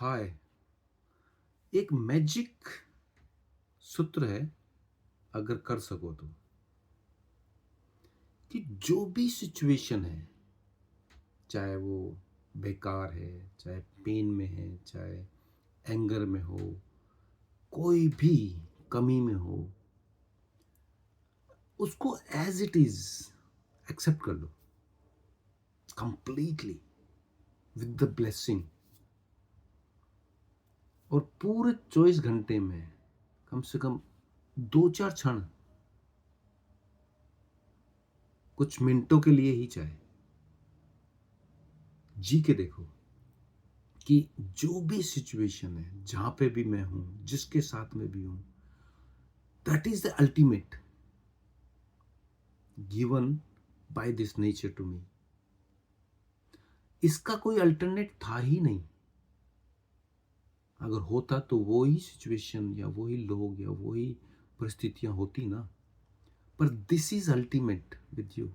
हाय। एक मैजिक सूत्र है, अगर कर सको तो, कि जो भी सिचुएशन है, चाहे वो बेकार है, चाहे पेन में है, चाहे एंगर में हो, कोई भी कमी में हो, उसको एज इट इज एक्सेप्ट कर लो कंप्लीटली विद द ब्लेसिंग। और पूरे 24 घंटे में कम से कम 2-4 क्षण, कुछ मिनटों के लिए ही चाहे, जी के देखो कि जो भी सिचुएशन है, जहां पे भी मैं हूं, जिसके साथ में भी हूं, that is the ultimate given by this nature to me. इसका कोई अल्टरनेट था ही नहीं। अगर होता तो वो ही सिचुएशन या वही लोग या वही परिस्थितियां होती ना। पर this is ultimate with you.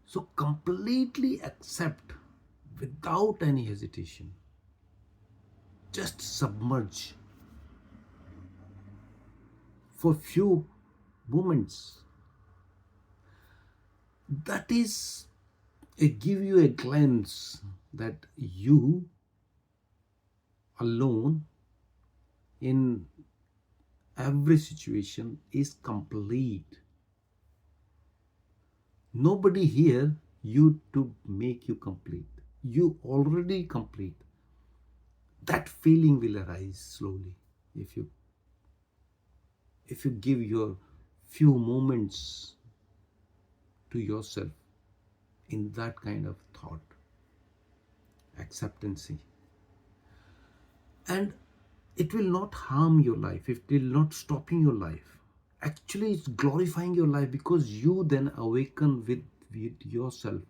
So completely accept without any hesitation. Just submerge for few moments. That is, it give you a glance that you alone in every situation is complete. Nobody here you to make you complete. You already complete. That feeling will arise slowly if you give your few moments to yourself in that kind of thought, acceptancy. And it will not harm your life, it will not stopping your life. Actually, it's glorifying your life, because you then awaken with yourself,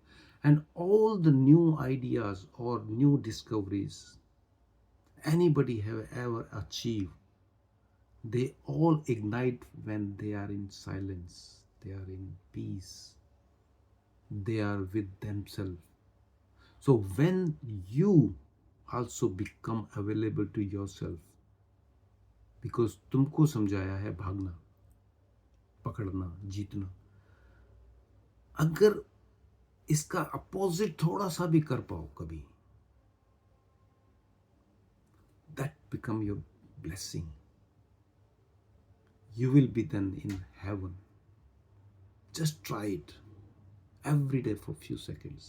and all the new ideas or new discoveries anybody have ever achieved, they all ignite when they are in silence, they are in peace, they are with themselves. So when you also become available to yourself, because तुमको समझाया है भागना, पकड़ना, जीतना, अगर इसका opposite थोड़ा सा भी कर पाओ कभी, that become your blessing. You will be then in heaven. Just try it every day for a few seconds.